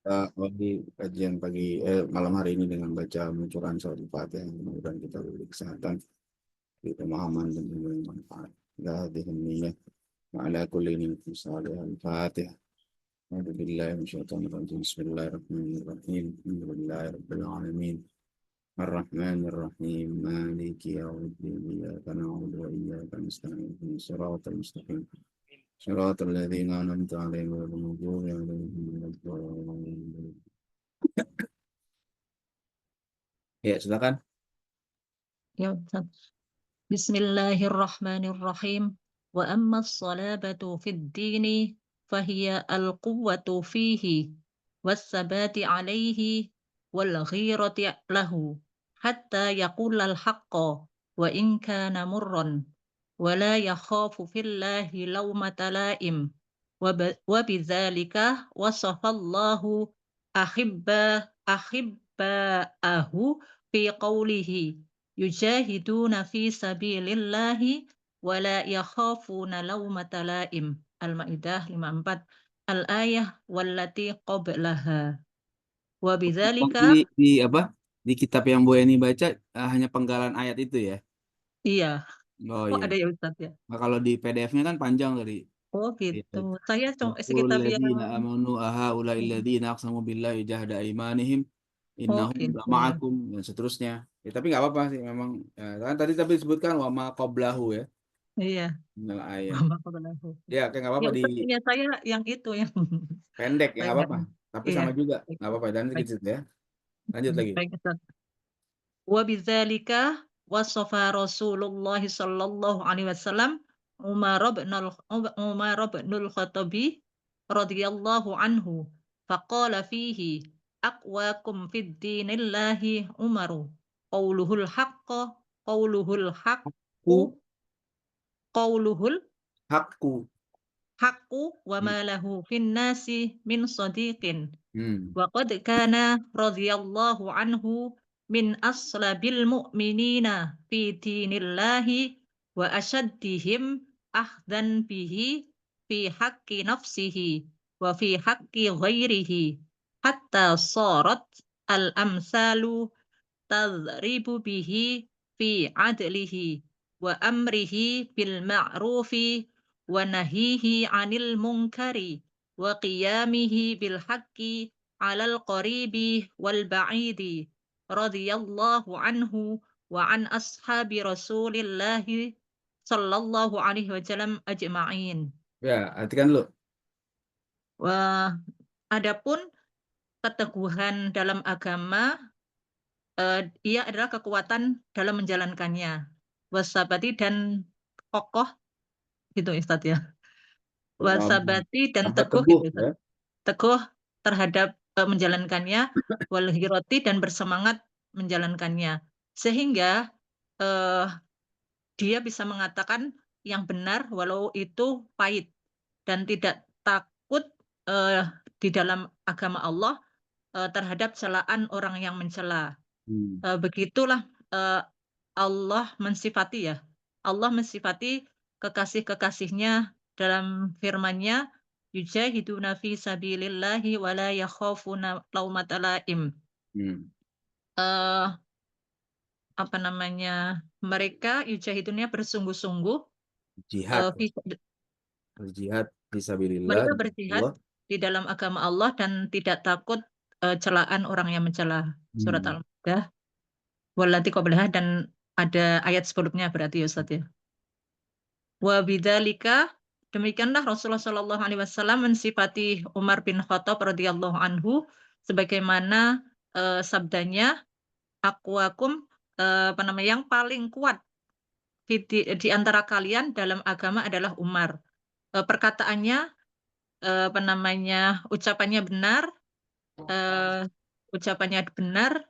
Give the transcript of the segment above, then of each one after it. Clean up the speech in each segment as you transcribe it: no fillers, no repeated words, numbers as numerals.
Di kajian malam hari ini dengan baca curahan surat Al-Fatihah, mudah-mudahan kita diberi kesehatan, di pemahaman dan ilmu yang manfaat. La hadhihi niyyah wa ala kulli niyatin salihah. Al-Fatihah. A'udzu billahi minasyaitonir rajim. Bismillahirrahmanirrahim. Alhamdulillahi rabbil alamin. Ar-Rahmanir Rahim. Maliki yaumiddin. Iyyaka na'budu wa iyyaka nasta'in. Ihdinas siratal mustaqim. Siratal ladzina an'amta 'alaihim ghairil maghdubi 'alaihim waladdallin. Ya, silakan. Ya, Ustaz. Bismillahirrahmanirrahim. Wa amma as-salabatu fid dini fahiya al-quwwatu fihi was-sabati alayhi wal ghirati lahu hatta yaqula al-haqqa wa in kana murran wa la yakhafu fillahi lawmata la'im wa bidzalika wasafa Allahu ahibba'ahu fi qawlihi yujahiduna fi sabilillahi wa la yakhafuna lawmata laim. Al-Maidah 54. Al-ayah wallati qablaha. Wa Oh, bidzalika di apa? Di kitab yang Bu Eni baca hanya penggalan ayat itu ya? iya. Oh Oh, iya. ada ya Ustaz ya? Nah, kalau di PDF-nya kan panjang tadi. Oh Iya. gitu. Saya cuma Yaqulul sekitar yang ladzina amanu ahaula'il ladzina aqsamu billahi jahda imanihim oh innahum gitu. lama'akum dan seterusnya. Ya, tapi nggak apa-apa sih memang. Ya, kan tadi disebutkan wa ma qablahu ya. Iya. Minal ayat. Mama qablahu. Ya, kayak nggak Ya apa-apa di Ustaz, ya saya yang itu yang pendek ya saya nggak nggak apa-apa. Tapi iya. sama juga Baik, nggak apa-apa dan baik. sedikit ya. Lanjut lagi. Baik Ustaz. Wa bidzalika wasafa Rasulullah sallallahu alaihi wasallam Umar bin Khattabi radhiyallahu anhu faqala fihi aqwakum fid dinillahi Umaru qauluhul haqqu Ku qauluhul hakku. haqqu wa Hmm. ma lahu fin nasi min sadiqin. Hmm. Wa qad kana radhiyallahu anhu min aslabil mu'minina fi dinillahi wa ashaddihim ahdan bihi fi haqqi nafsihi wa fi haqqi ghairihi hatta sarat al-amsalu tadribu bihi fi adlihi wa amrihi bil ma'rufi wa nahihi 'anil munkari wa qiyamihi bil haqqi 'alal qaribi wal ba'idi radhiyallahu anhu wa an ashabi Rasulillahi sallallahu alaihi wasallam ajma'in. Ya, artikan dulu. Wah, adapun keteguhan dalam agama, ia adalah kekuatan dalam menjalankannya. Wasabati dan kokoh gitu Ustaz ya. Wasabati dan Apa teguh teguh gitu Ustaz. ya? Teguh terhadap, menjalankannya, wal hiroti dan bersemangat menjalankannya. Sehingga, eee, dia bisa mengatakan yang benar walau itu pahit dan tidak takut, eee, di dalam agama Allah, terhadap celaan orang yang mencela. Hmm. Begitulah, Allah mensifati ya, Allah mensifati kekasih-kekasihnya dalam firman-Nya, "Yujahiduna fi sabilillahi wa la yakhafuna laumata laim." Hmm. Eee, apa namanya, mereka yujahidunnya bersungguh-sungguh, Jihad. fi Berjihad fisabilillah mereka di berjihad Allah. di dalam agama Allah dan tidak takut, celaan orang yang mencela. Surat Hmm. Al-Maidah, wallati qablaha dan ada ayat sebelumnya berarti ya Ustaz ya? Wa bidzalika demikianlah Rasulullah Shallallahu alaihi wasallam mensifati Umar bin Khattab radhiyallahu anhu sebagaimana, sabdanya, "Aqwakum," apa namanya, yang paling kuat di antara kalian dalam agama adalah Umar. Perkataannya, apa namanya, eee, ucapannya benar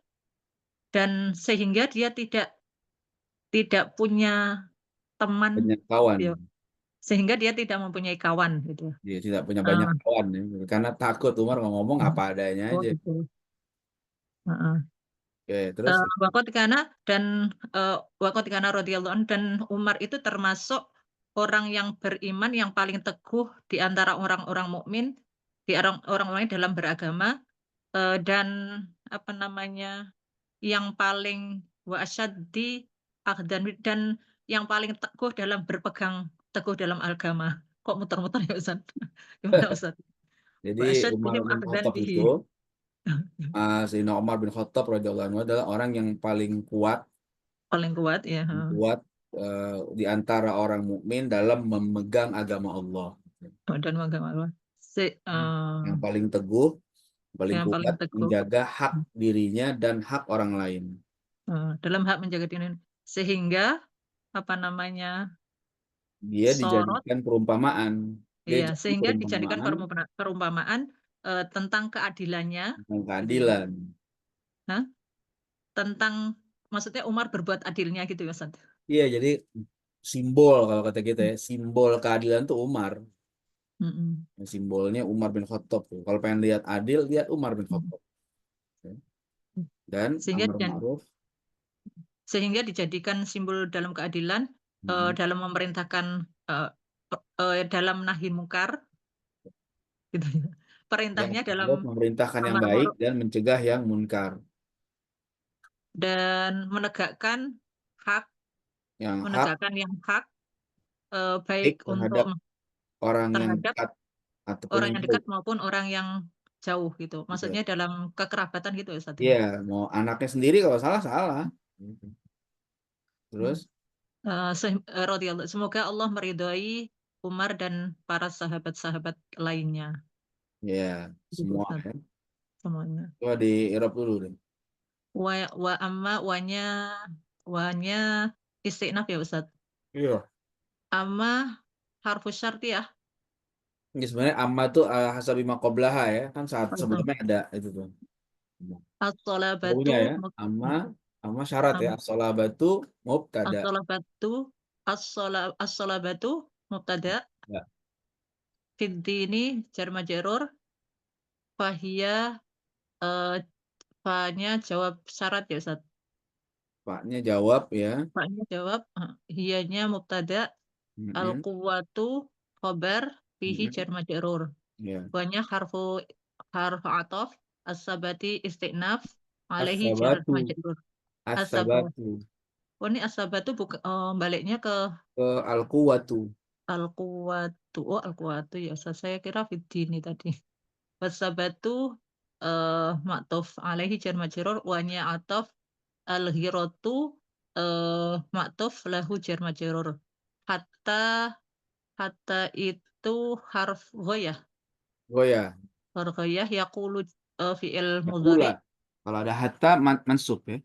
dan sehingga dia tidak punya teman Banyak kawan. gitu ya, sehingga dia tidak mempunyai kawan gitu. Dia tidak punya banyak Eee, kawan ya. Karena takut Umar ngomong apa adanya oh aja. gitu, heeh. Oke, terus Wa qad kana radhiyallahu anhu dan Umar itu termasuk orang yang beriman yang paling teguh di antara orang-orang mukmin, orang-orang dalam beragama. Dan apa namanya, yang paling wa asyaddi akhdan dan yang paling teguh dalam berpegang teguh dalam agama. Kok muter-muter ya Ustaz? Gimana Ustaz? Wa Jadi Umar asyaddihim bin akhdan Khattab itu, bihi. Sayyidina Umar bin Khattab radhiyallahu anhu adalah orang yang paling kuat, Paling kuat ya, kuat di antara orang mukmin dalam memegang agama Allah. dan agama Allah. Si Yang paling yang paling kuat teguh, menjaga hak dirinya dan hak orang lain. dalam hak menjaga diri sehingga apa namanya, Dia sorot dijadikan perumpamaan. Dia iya, jadi sehingga dijadikan perumpamaan perumpamaan, tentang keadilannya tentang gitu ya. keadilan. Hah? Tentang maksudnya Umar berbuat adilnya gitu ya, Ustaz? Iya, jadi simbol kalau kata kita ya, simbol keadilan tuh Umar. Mhm, Simbolnya Umar bin Khattab tuh. Kalau pengen lihat adil, lihat Umar bin mhm, Khattab. Dan sehingga amar ma'ruf. sehingga dijadikan simbol dalam keadilan, Mm-mm. dalam memerintahkan, dalam nahi mungkar gitu ya. Yang Perintahnya dalam ma'ruf, memerintahkan yang amar baik ma'ruf dan mencegah yang munkar. dan hak Yang hak menegakkan yang hak, baik baik untuk terhadap orang yang terhadap dekat ataupun orang yang yang dekat jauh. maupun orang yang jauh gitu. Gitu. Maksudnya dalam kekerabatan gitu ya, Ustaz, ya? Iya, mau anaknya sendiri kalau salah salah. Gitu. Mhm. Terus, Radhiyallahu semoga Allah meridhai Umar dan para sahabat-sahabat lainnya, ya gitu semua Ustaz, ya. semuanya. Coba di Eropa dulu deh. Wa amma wanya isti'naf ya Ustaz? Iya. Amma harfu syartiyah? Ini sebenarnya amma tuh hasabi maqoblaha ya. Kan saat Heeh. sebelumnya ada itu tuh. As-shalabatu Baunya ya. Amma syarat ya. am As-sholabatu mubtada. as-shalabatu as-shalabatu mubtada, Ya. fid dini jar majrur, fahiya, eee, fa-nya jawab syarat ya Ustaz? Paknya jawab ya. Fa-nya jawab, hiyanya mubtada, Mm-mm. al-quwwatu khobar, fihi Mm-mm. jar majrur. Ya. Wa-nya harfu ataf, as-sabati isti'naf, alaihi jar As-sabatu. majrur. As-saba As-sabatu. oh ini as-sabatu baliknya ke Ke al-quwatu. al-quwwatu. Oh al-quwwatu ya Ustaz, saya kira fid dini tadi. Was-sabatu, ma'tuf alaihi jar majrur, wa-nya ataf, al-ghiratu, ma'tuf lahu jar majrur. Hatta hatta itu harf ghoyah. Oh ya. Harf ghoyah yaqulu, fi'il Yakula. mudhari', Kalau ada hatta mansub ya.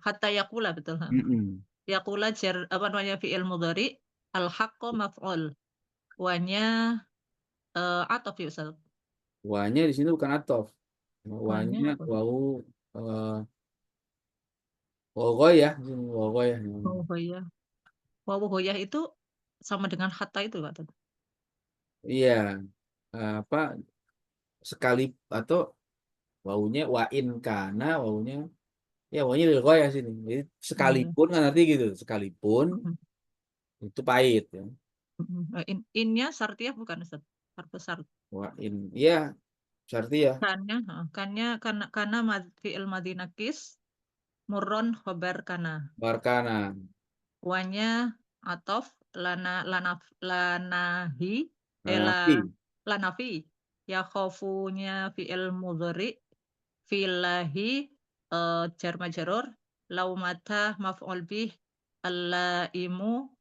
hatta yaqula betul, Mm-mm. Yaqula apa namanya, fi'il mudhari', al-haqqu maf'ul, wa-nya, ataf ya Ustaz? Wanya di sini bukan atof. Wa-nya Wanya apa? wau wagoyah. Wagoyah. Wawu ghoyah. Wawu ghoyah itu sama dengan hatta itu Pak tadi? Iya. Apa sekali atau waunya wain karena waunya ya waunya dari goyah sini. Jadi Oh iya, sekalipun kan arti gitu. Sekalipun mhm, itu pahit ya. mhm, in-nya syartiyah bukan Ustaz? Harfu syart. Wain. Iya, berarti ya. Kannya kana fi'il madhi naqis, murron khobar kana. Barkana. Wa-nya ataf, lanahi, la Nafi. lanafi. Yakhafunya fi'il mudhari, filahi, jar majrur, laumata maf'ul bih, allaimu,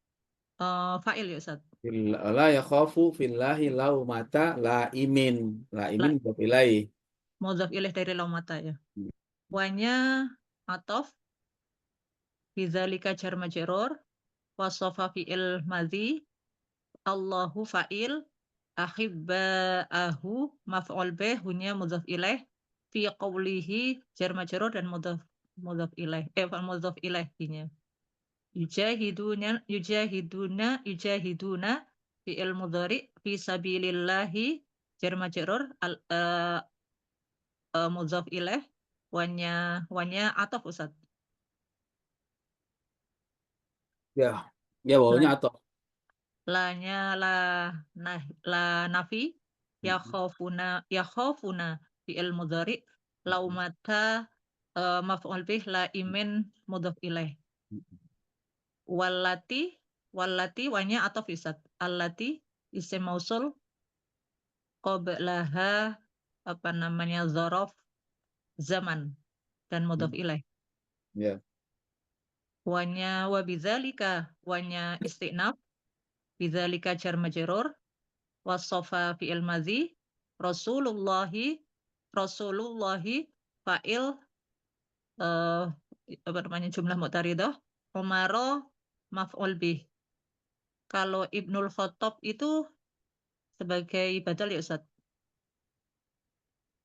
fa'il ya Ustaz? La yakhafu fillahi laumata laimin. Laimin La mudhof ilaih. mudhaf ilaih dari laumata ya. Wa-nya ataf, bidzalika jar majrur, wasofa fi'il madhi, Allahu fa'il, ahibba'ahu maf'ul bih, hunya mudhaf ilaih, fi qawlihi jar majrur dan mudhaf ilaih, mudhaf ilaihinya. Yujahiduna fi'il mudhari fi sabilillahi jar majrur, mudhaf ilaih, wanya ataf Ustaz. Ya. Ya La waunya atau. lanya la nafi, yakhafuna fi'il mudhari, laumata maf'ul bih, laimin mudhaf ilaih. Wallati, wallati wanya atau fisat. Allati isim mausul, qablaha apa namanya dzaraf zaman dan mudhaf ilaih. Ya. Wanya wa bidzalika wanya istinaf, bidzalika jar majrur, wasofa fi'il madhi, Rasulullahi, Rasulullahi fa'il apa namanya jumlah mu'taridah, Umaro maf'ul bih. Kalau Ibnul Khattab itu sebagai badal ya Ustaz?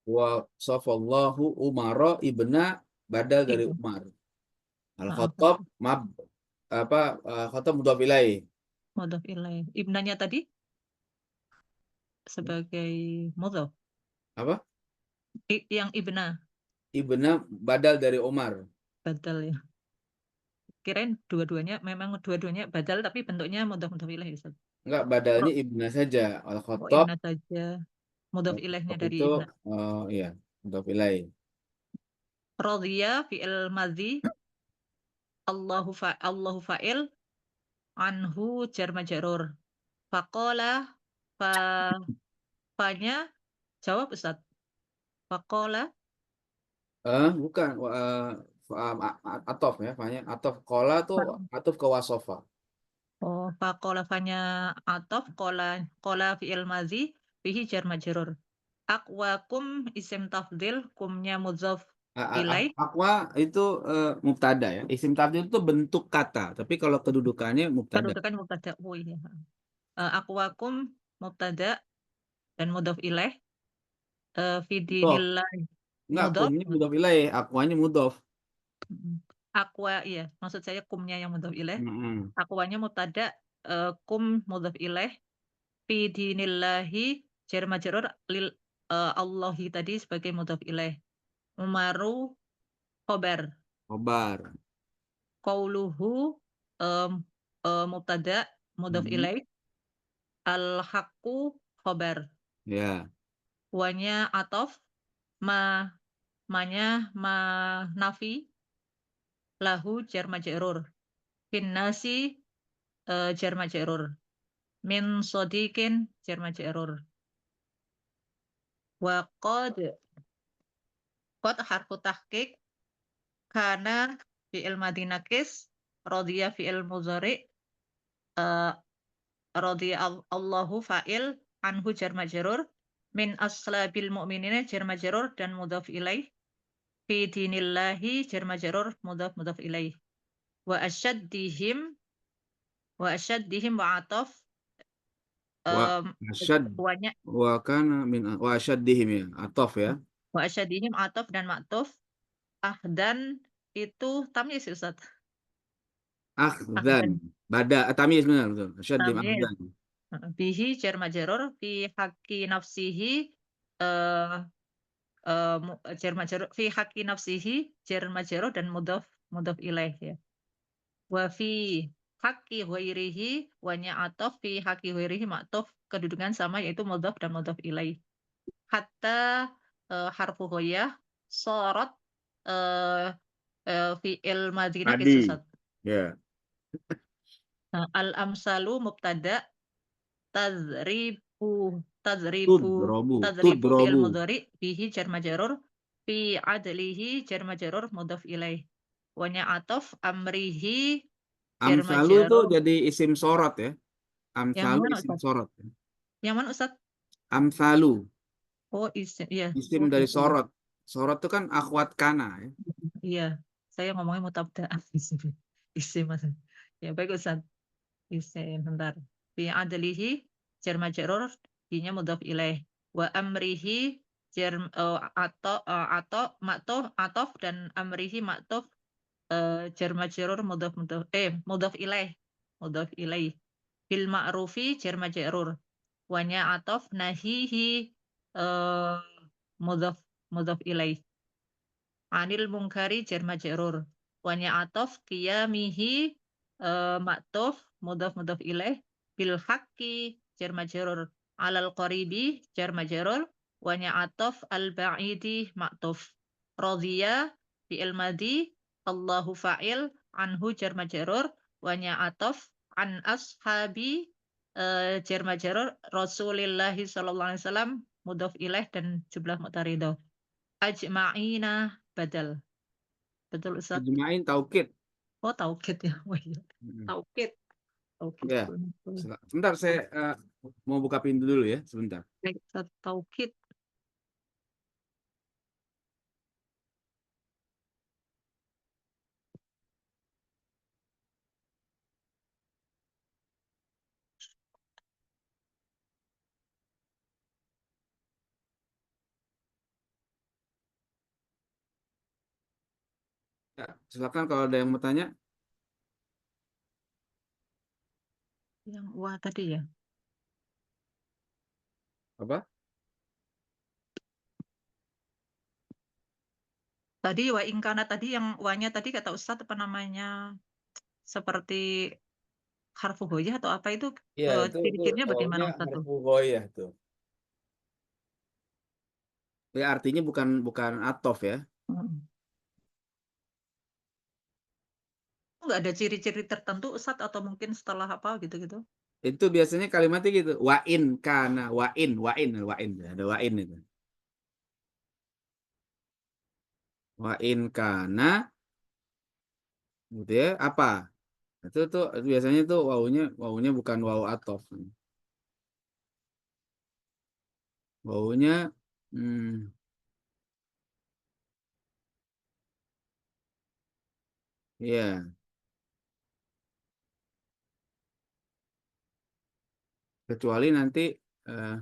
Wa safallahu Umara ibna badal dari Ibn. Umar. Heeh, Al-Khattab Khattab mudhaf ilaih. mudhaf ilaih. Ibnanya tadi sebagai mudhaf. Apa? Yang ibna Ibna badal dari Umar. badal ya. Kirain dua-duanya memang dua-duanya badal tapi bentuknya mudhaf ilaih Ustaz. Enggak, badalnya Ro- ibna saja. Oh, Al-Khattab ibna saja. Mudhaf ilaihnya dari itu ibna. iya, mudhaf ilaih. Radhiya fi'il madhi, Allahu fa'il, anhu jar majrur. Faqala fa fanya jawab Ustaz. Faqala Bukan atof ya, fanya atof kola tuh atof ke wasofa. oh faqala fanya ataf, qala fi'il madhi fihi jar majrur. Aqwakum isim tafdil, kumnya mudhaf ilaih. Aqwa itu mubtada ya. Isim tafdhil itu bentuk kata, tapi kalau kedudukannya mubtada. Kedudukan mubtada. Oh iya. Aqwakum mubtada dan mudhaf ilaih. Mudhof. Fidinillah Enggak, mudhaf. kumnya mudhof ilaih, aqwanya mudhof. Aqwa iya, maksud saya kumnya yang mudhaf ilaih. Mm-mm. Aqwanya mubtada, kum mudhaf ilaih. Fidinillahi jar majrur lil Allahi tadi sebagai mudhaf ilaih. Umaru khobar. Khobar. Qauluhu em, mubtada mudhaf Mhm. ilaih. Al-haqqu khobar. Ya. Wanya atof, ma manya ma nafi, lahu jar majrur. Finnasi jar majrur. Min sodikin jar majrur. Wa qad harfu tahqiq, kana fi'il madhi nakis, radiya fi'il mudhari, eh, radiya Allahu fa'il, anhu jar majrur, min aslabil mu'minina jar majrur dan mudhaf ilaih, fi dinillahi jar majrur mudhaf ilaih. Wa asyaddihim wa ataf, Wa em, asyad wanya wa kana min wa asyaddihim ya. Atof ya. wa asyadihim ataf dan maktuf. Ahdan itu tamyiz Ustaz. Akhdan. Ahdan Tamyiz benar betul. Asyaddim tamyiz. akhdan. Bihi jar majrur fi haqqi nafsihi, eh jar majrur fi haqqi nafsihi jar majrur dan mudhaf ilaih ya. Wa fi haqqi ghairihi wanya ataf, fi haqqi ghairihi maktuf kedudukan sama yaitu mudhaf dan mudhaf ilaih. Hatta harfu ghoyah sorot eh fi'il madhi nakis Tadi. Ustaz. Ya. Al-amsalu mubtada, tadribu tadribu Tudrobu. tadribu fi'il Tudrobu. mudhari bihi jar majrur, fi adlihi jar majrur mudhaf ilaih. Wanya atof amrihi jar Amsalu tuh majrur. jadi isim sorot ya. Yang Amsalu mana isim Ustaz? sorot. Yang mana Ustaz? Amsalu Oh isim, iya. isim Oh dari gitu ya. sorot. Sorot itu kan akhwat kana ya. Iya, saya ngomongnya mutabda isim. Isim Mas. Ya baik Ustaz. Isim bentar. Fi adlihi jar majrur, dinya mudhaf ilaih. Wa amrihi jar atau maktuf atof dan amrihi maktuf, jar majrur mudhaf ilaih. Mudhaf ilaih. Bil ma'rufi jar majrur. Wanya atof nahihi eh mudhaf mudhaf ilaih. Anil mungkari jar majrur. Wanya atof qiyamihi maktuf mudhaf ilaih. Bil haqqi jar majrur. Alal qaribi jar majrur. wa nya'atof al-ba'idi ma'tuf. Radhiya fi'il madhi, Allahu fa'il, anhu jar majrur, wa nya'atof an ashabi jar majrur, Rasulillahi sallallahu alaihi wasallam mudhof ilaih dan jumlah mu'taridah. Ajma'ina badal. Betul Ustaz? Ijma'in taukid. Oh, taukid ya. Oh iya. Taukid. Taukid. Ya. Sebentar saya mau buka pintu dulu ya, sebentar. Baik, Ustaz, taukid. Ya, silakan kalau ada yang mau tanya. Yang wah tadi ya. Apa? Tadi wa ingkana tadi yang wanya tadi kata Ustadz apa namanya? Seperti harfu hojah atau apa itu Iya, itu ciri-cirinya bagaimana wawunya Ustadz tuh? harfu ghoyah tuh. Ya, artinya bukan atof ya. Hmm. Nggak ada ciri-ciri tertentu Ustadz atau mungkin setelah apa gitu-gitu? Itu biasanya kalimatnya gitu. Wa'in kana, wa'in, ada wa'in itu. Wa'in kana, gitu ya, apa? Itu tuh biasanya tuh wawunya bukan wawu atof. Wawunya, ya, kecuali nanti eh,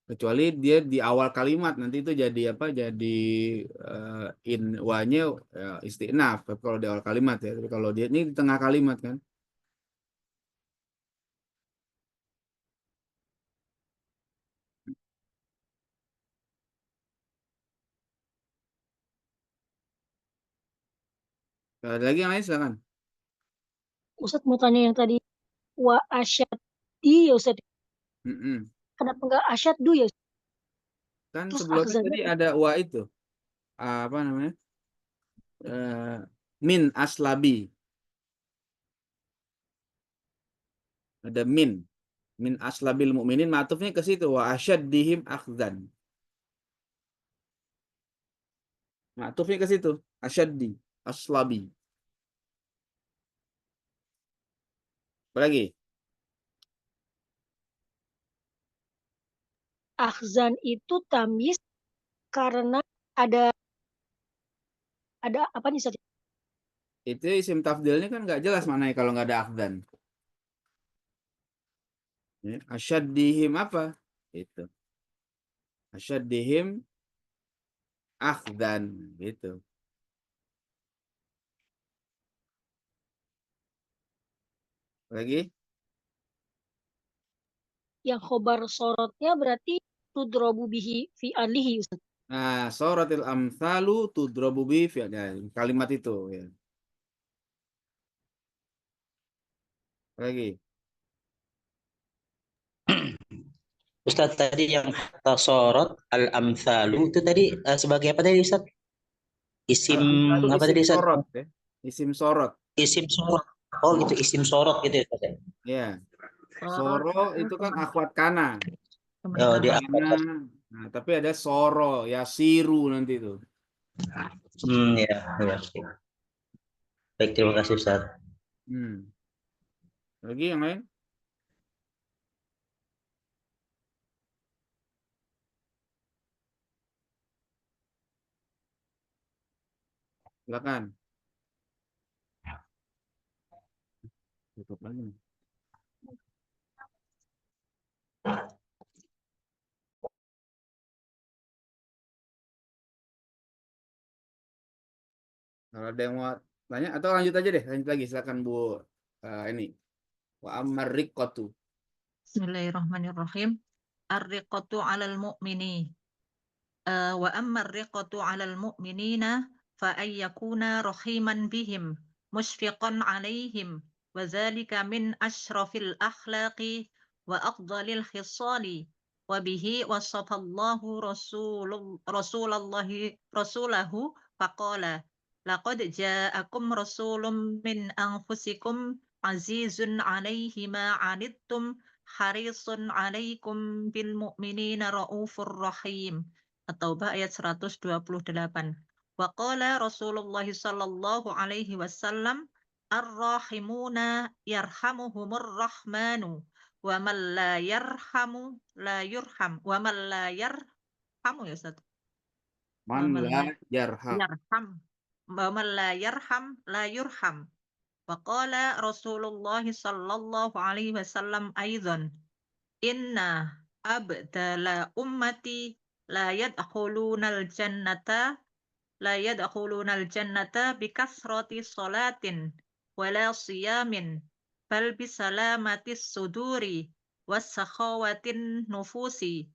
kecuali dia di awal kalimat nanti itu jadi apa? Jadi in wanya isti'naf. Tapi kalau di awal kalimat ya. Tapi kalau dia ini di tengah kalimat kan. Ada lagi yang lain silakan. Ustadz mau tanya yang tadi wa asyaddi ya Ustadz. Mm-mm. Kenapa enggak asyaddu ya? Kan Terus sebelumnya akhzannya tadi ada wa itu. Apa namanya? Min aslabi. Ada min aslabil mu'minin, ma'tufnya ke situ wa asyaddihim akhzan. Ma'tufnya ke situ, asyaddi, aslabi. Apa lagi? akhzan itu tamis karena ada apa nih Ustadz? Itu isim tafdilnya kan nggak jelas maknanya kalau nggak ada akhzan. Ya, asyaddihim apa? Itu. Asyaddihim akhzan gitu. Lagi? Yang khobar sorotnya berarti tudrobu bihi fi alihi Ustadz. Nah, suratil amsalu tudrabu bi fi'l. Ya, kalimat itu ya. Lagi. Ustadz tadi yang tasorot al-amthalu itu tadi sebagai apa tadi Ustadz? Isim Al-amsalu apa isim tadi Ustadz? sorot ya. Isim sorot. Isim sorot. Oh gitu, isim sorot gitu ya Ustadz. Ya. Soro itu kan akhwat kana. Oh, dia Kana. Nah, tapi ada soro, ya siru nanti itu. ya, ya. Baik, terima kasih Ustadz. Hmm. Lagi yang lain? Silakan. Tutup lagi nih. Kalau ada yang mau tanya atau lanjut aja deh, lanjut lagi silakan Bu ini. Wa ammar riqqatu. Bismillahirrahmanirrahim. Ar-riqatu 'alal mu'mini. Wa amma ar-riqatu 'alal mu'minina fa ay yakuna rahiman bihim mushfiqan 'alaihim wa dzalika min asyrafil akhlaqi wa afdalil khisali wa bihi wasafallahu rasulahu faqala laqad ja'akum rasulun min anfusikum azizun 'alaihi ma 'anittum harisun 'alaikum bil mu'minina raufur rahim. At-Taubah ayat 128. Wa qala Rasulullah sallallahu alaihi wasallam ar-rahimuna yarhamuhumur rahmanu wa man la yarhamu la yurham wa man la yarhamu ya Ustaz. Wa Man man la la yarham. yarham wa man la yarham la yurham. Wa qala Rasulullah sallallahu alaihi wasallam aidan inna abdala ummati la yadkhulunal jannata bikasrati salatin wala siyamin bal bisalamatis suduri wassakhawatin nufusi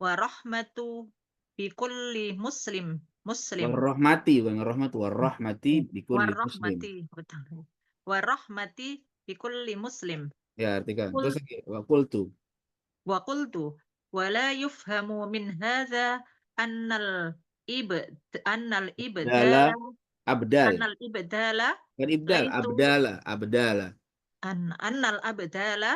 wa rahmatu bikulli muslim Warahmati, bukan rahmatu, warahmati bikulli muslim. warahmati betul warahmati bikulli muslim. Ya, artikan. Terus Qul lagi, wa qultu. wa qultu wa la yufhamu min hadza annal ibdala Abdal. annal ibdala Kan ibdal, laisu abdala. annal abdala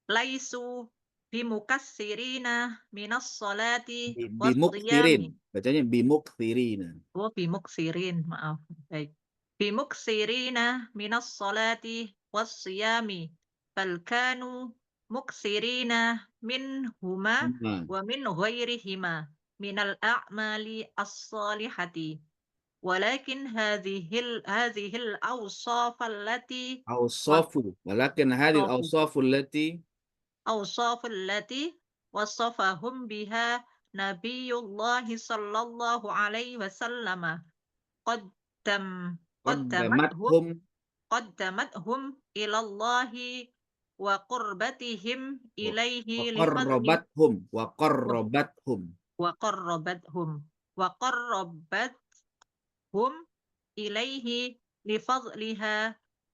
laisu bimukassirina minas salati Bimuksirin. wasiyami. Bacanya bimuksirina. Oh, bimuksirin, maaf. Baik. Bimuksirina minas salati wasiyami. Bal kanu muksirina minhuma Sama. wa min ghairihima minal a'mali as-salihati. Walakin hadhil awsaf allati Awsafu. Walakin hadil awsafu allati أوصاف التي وصفهم بها نبي الله صلى الله عليه وسلم قدم قدمتهم qaddamathum إلى الله وقربتهم إليه wa لفضل qarrabathum. وقربتهم إليه لفضلها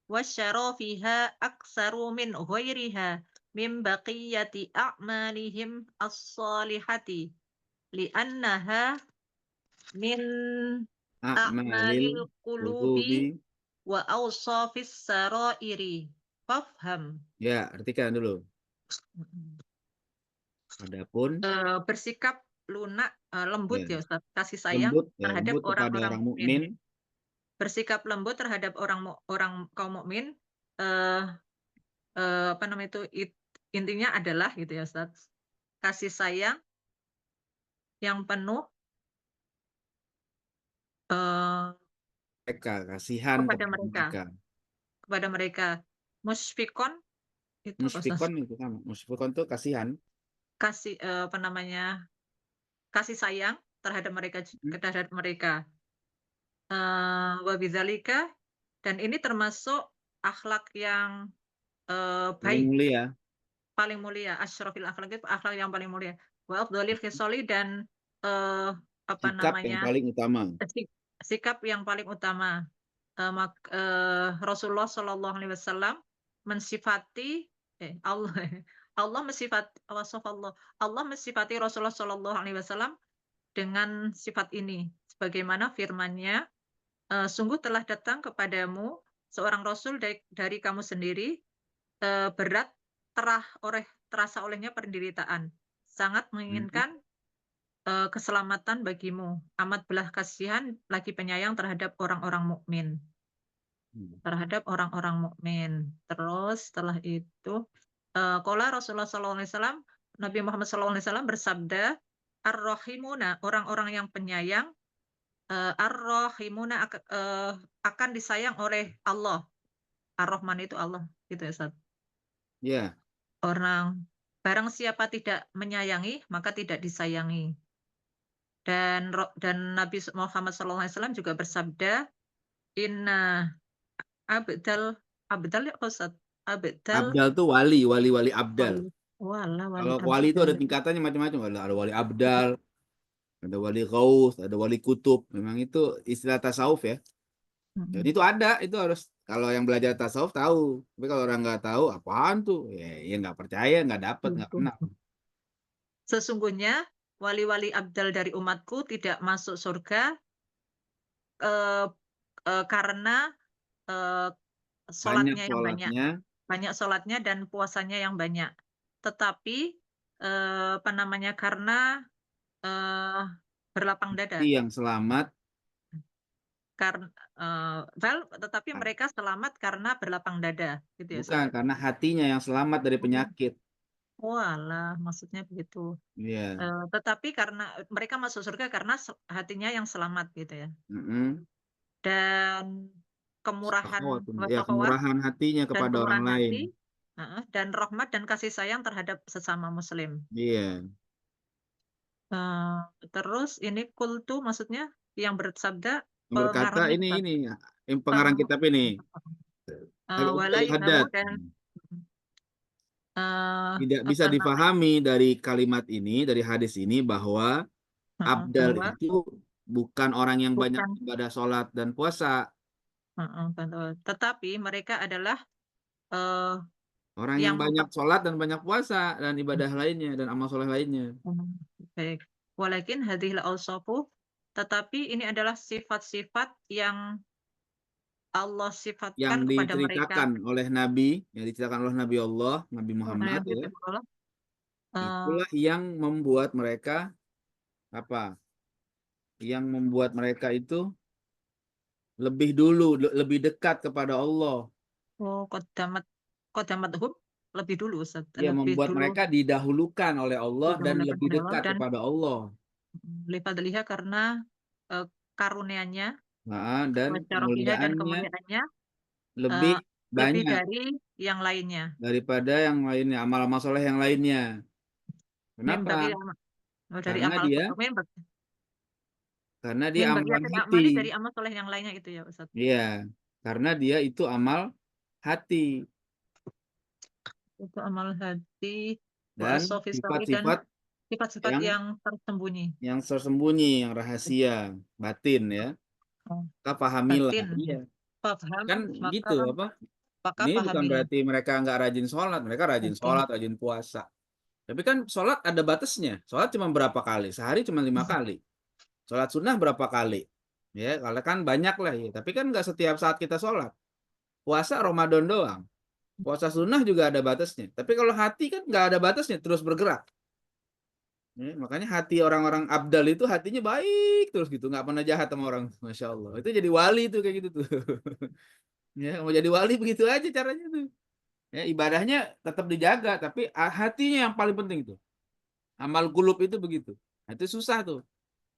وشرفها أكثر من غيرها من بقية أعمالهم الصالحة لأنها من أعمال A'malil القلوب qulubi. وأوصاف السرائر. Fafham. Ya, artikan dulu. Adapun Bersikap lunak, lembut ya, ya Ustaz, kasih sayang terhadap lembut kepada orang-orang orang mukmin. mukmin. Bersikap lembut terhadap orang kaum mukmin, apa namanya itu, intinya adalah gitu ya Ustaz, kasih sayang yang penuh Mereka, kasihan kepada kepada kepada mereka. Musfikon itu apa Ustaz? Musfikon itu sama. Musfikon itu kasihan. Kasih apa namanya? Kasih sayang terhadap mereka. Wabidzalika, dan ini termasuk akhlak yang Paling baik, mulia. paling mulia. Asyrafil akhlak itu akhlak yang paling mulia. Wa afdhalil khisali, dan apa Sikap yang namanya? paling utama. Sikap yang paling utama. Rasulullah Shallallahu Alaihi Wasallam mensifati Allah mensifati Rasulullah Shallallahu Alaihi Wasallam dengan sifat ini, sebagaimana firman-Nya, sungguh telah datang kepadamu seorang Rasul dari kamu sendiri, berat terasa olehnya penderitaan, sangat menginginkan keselamatan bagimu, amat belah kasihan lagi penyayang terhadap orang-orang mukmin. Terus setelah itu qala Rasulullah SAW, Nabi Muhammad SAW bersabda, ar-rahimuna, orang-orang yang penyayang, ar-rahimuna akan disayang oleh Allah. Ar-Rahman itu Allah, gitu ya Ustaz. Ya. Barang siapa tidak menyayangi, maka tidak disayangi. Dan Nabi Muhammad SAW juga bersabda, inna abdal ya Ustaz. Abdal itu wali abdal. Wali Kalau wali itu ada tingkatannya macam-macam. Ada wali abdal, ada wali ghaus, ada wali kutub. Memang itu istilah tasawuf ya. Jadi itu ada, itu harus, kalau yang belajar tasawuf tahu. Tapi kalau orang nggak tahu, apaan tuh? Ya nggak percaya, nggak dapat, nggak kenal. Sesungguhnya wali-wali abdal dari umatku tidak masuk surga eh, karena eh, Banyak sholatnya yang banyak, sholatnya, banyak sholatnya dan puasanya yang banyak. Tetapi apa namanya, karena eh, berlapang dada. yang selamat. Karena tetapi mereka selamat karena berlapang dada, gitu ya, Ustaz. Bukan, karena hatinya yang selamat dari penyakit. Walah, maksudnya begitu. Iya. Tetapi karena mereka masuk surga karena hatinya yang selamat, gitu ya. Mm-mm. Dan kemurahan Sakhawat, ya, wasakhawat kemurahan hatinya dan kepada orang kemurahan lain. hati, dan rahmat dan kasih sayang terhadap sesama muslim. Iya. Terus ini kultu maksudnya yang bersabda Yang berkata pengarangnya ini Ustaz. pengarang kitab ini. Wala Haddad. yu'lamu dan Tidak bisa apa namanya, difahami dari kalimat ini, dari hadis ini bahwa abdal bahwa itu bukan orang yang banyak bukan, ibadah sholat dan puasa. betul. Tetapi mereka adalah eh, Orang yang yang banyak sholat dan banyak puasa dan ibadah lainnya dan amal soleh lainnya. baik. Walakin hadhil awsafu, tetapi ini adalah sifat-sifat yang Allah Yang sifatkan kepada mereka. diceritakan oleh Nabi, yang diceritakan oleh Nabi Allah, Nabi Muhammad, ya, itulah yang membuat mereka apa? Yang membuat mereka itu lebih dulu, lebih dekat kepada Allah. Kodamat hub lebih dulu, Ustaz. Ya, Lebih membuat dulu mereka didahulukan oleh Allah dan didahulukan lebih oleh Allah dekat dan kepada Allah. lipat liha karena karunia-Nya, Dan wasyarafiha dan kemuliaannya kemuliaannya lebih lebih banyak dari yang lainnya. daripada yang lainnya, amal-amal soleh yang lainnya. Kenapa? Membagi dari Karena amal dia membagi amalan hati. amali dari amal soleh yang lainnya itu ya, Ustaz. Iya, karena dia itu amal hati Itu amal hati, dan wasofisari dan sifat-sifat sifat-sifat yang yang tersembunyi. tersembunyi, yang rahasia, batin, ya. Oh, Kita pahamilah. batin. Iya. Paham, Kan maka gitu apa? Ini bukan pahamilah. berarti mereka nggak rajin sholat, mereka rajin Oke. sholat, rajin puasa. Tapi kan sholat ada batasnya. Sholat cuma berapa kali? Sehari cuma 5 kali. Sholat sunnah berapa kali? Ya, kalau kan banyak lah ya. Tapi kan nggak setiap saat kita sholat. Puasa Ramadan doang. Puasa sunnah juga ada batasnya. Tapi kalau hati kan nggak ada batasnya, terus bergerak. Ya, makanya hati orang-orang abdal itu hatinya baik terus gitu, nggak pernah jahat sama orang. Masya Allah. Itu jadi wali tuh kayak gitu tuh. Ya, mau jadi wali begitu aja caranya tuh. Ya, ibadahnya tetap dijaga, tapi hatinya yang paling penting tuh. Amal gulub itu begitu. Nah, itu susah tuh.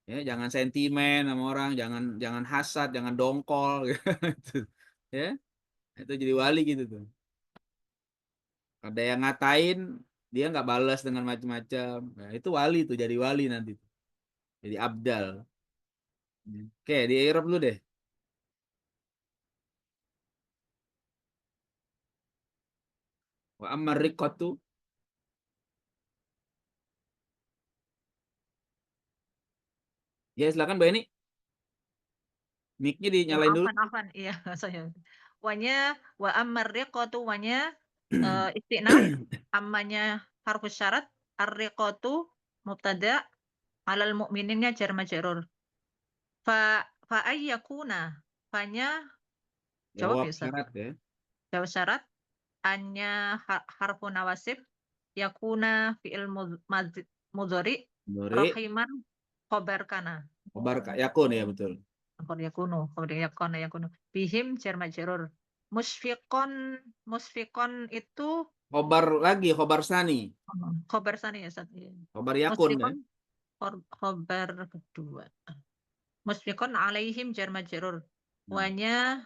Ya, jangan sentimen sama orang, jangan jangan hasad, jangan dongkol gitu. Ya, itu jadi wali gitu tuh. Ada yang ngatain, dia nggak balas dengan macam-macam. Nah, itu wali tuh, jadi wali nanti. Jadi abdal. Oke, di Arab dulu deh. Wa ammar riqatu. Ya, silakan Mbak ini. Mic-nya dinyalain dulu. Afan, iya, saya. Wa ammar riqatu wanya istinaf, ammanya harfus syarat, ar-riqatu mubtada, alal mu'mininnya jar majrur. Fa ayyakuna, fanya jawab Jawab ya, Ustaz. syarat ya. Jawab syarat, annya harfu nawasib, yakuna fi'il mudhari, Dori, rahiman, khobar kana. kabar yakun ya betul. Khobar yakunu. Bihim jar majrur. Musfiqon itu Khobar lagi, khobar sani. khobar sani ya, Ustaz. Iya. Khobar yakun ya. Musfiqon khobar kedua. Musfiqon alaihim jar majrur. Wanya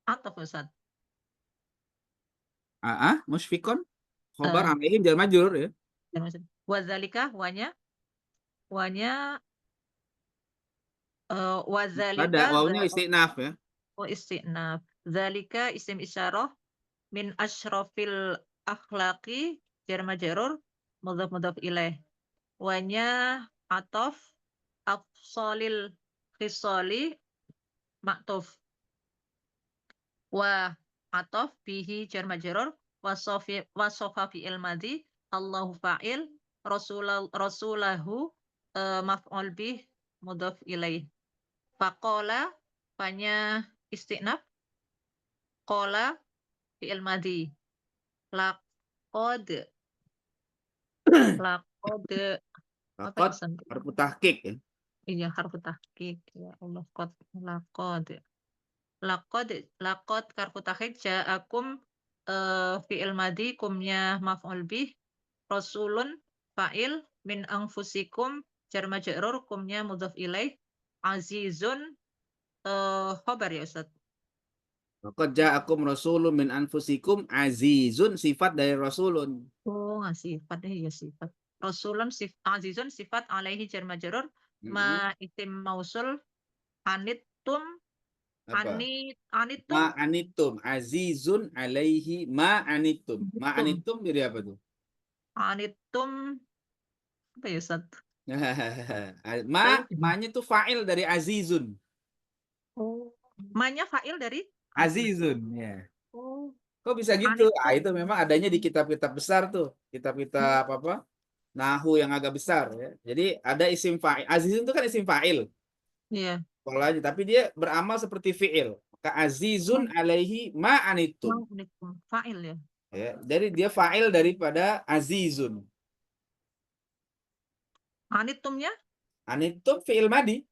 atau Ustaz. Musfikon. Khobar Eh, alaihim jar majrur ya. Wazalika wanya Ada wazalika wawunya istinaf ya. istinaf. Zalika isim isyarah min asyrafil akhlaqi jar majrur mudhaf ilaih. Wanya atof afsolil khisali maktuf. Wa atof bihi jar majrur wasofa fi'il madhi Allahu fa'il rasulahu maf'ul bih mudhaf ilaih. Faqala fanya istinaf, qala fi'il madhi. Laqad laqad apa ya Laqad Ustaz? harfu tahqiq ya. Iya, harfu tahqiq. Ya Allah, laqad harfu tahqiq ja'akum fi'il madhi kumnya maf'ul bih, rasulun fa'il, min anfusikum jar majrur kumnya mudhaf ilaih, azizun khabar ya Ustaz. Laqad ja'akum rasulun min anfusikum azizun sifat dari rasulun. Oh, sifat ya sifat. Rasulun azizun sifat alaihi jar majrur, ma isim mausul, anittum Apa? anittum Ma anitum azizun alaihi ma anitum. Ma anitum jadi apa tuh? anittum apa ya Ustaz? Ma-nya tuh fa'il dari azizun. Oh, ma-nya fa'il dari Azizun ya. Oh, Kok bisa gitu? anittum. Itu memang adanya di kitab-kitab besar tuh. Kitab-kitab apa? Nahu yang agak besar ya. Jadi ada isim fa'il. Azizun itu kan isim fa'il. Iya. Polanya, tapi dia beramal seperti fi'il. Maka azizun alaihi ma anitum. Anittum fa'il ya. Ya, jadi dia fa'il daripada azizun. Anittumnya Anitum fi'il madi.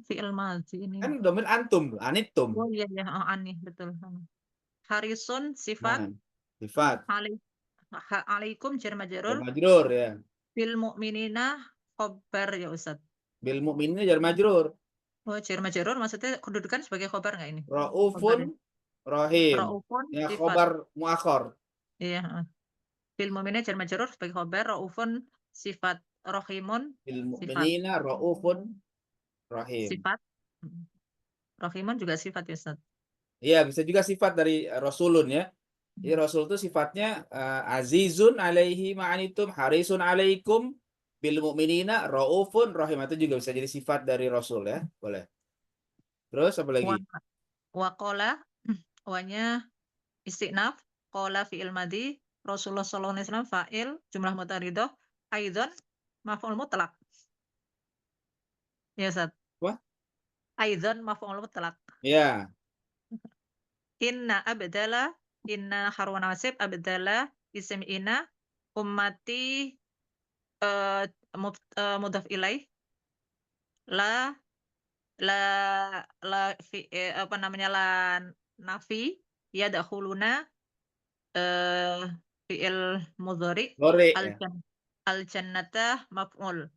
fi'il madhi ini. Kan domir antum. Anitum. Oh iya ya, aneh betul. Harisun sifat Nah, sifat. alaikum jar majrur, Majrur ya. bil mu'minina khobar ya Ustaz. Bil mu'minina jar majrur. Oh, jar majrur maksudnya kedudukan sebagai khobar nggak ini? Raufun rahim. Raufun Ya sifat. khobar muakhor. Iya. Bil mu'minina jar majrur sebagai khobar, raufun sifat, rahimun Bil sifat. mu'minina raufun rahim. Sifat. Rahimun juga sifat ya Ustaz. Iya, bisa juga sifat dari rasulun ya. Jadi rasul itu sifatnya azizun alaihi ma'anitum harisun alaikum bil mu'minina raufun rahim, itu juga bisa jadi sifat dari rasul ya. Boleh. Terus apa lagi? Wa qala wanya istinaf, qala fi'il madhi, Rasulullah sallallahu alaihi wasallam fa'il, jumlah mutaridah, aidan maf'ul mutlaq. Ya Ustaz. Wah? Aidan maf'ul mutlaq. Ya. Inna abdala, inna harwan wasib abdala isim inna ummati mudhaf ilaih, la fi apa namanya, la nafi ya dakhuluna fi'il mudhari, Lore ya. al jannata maf'ul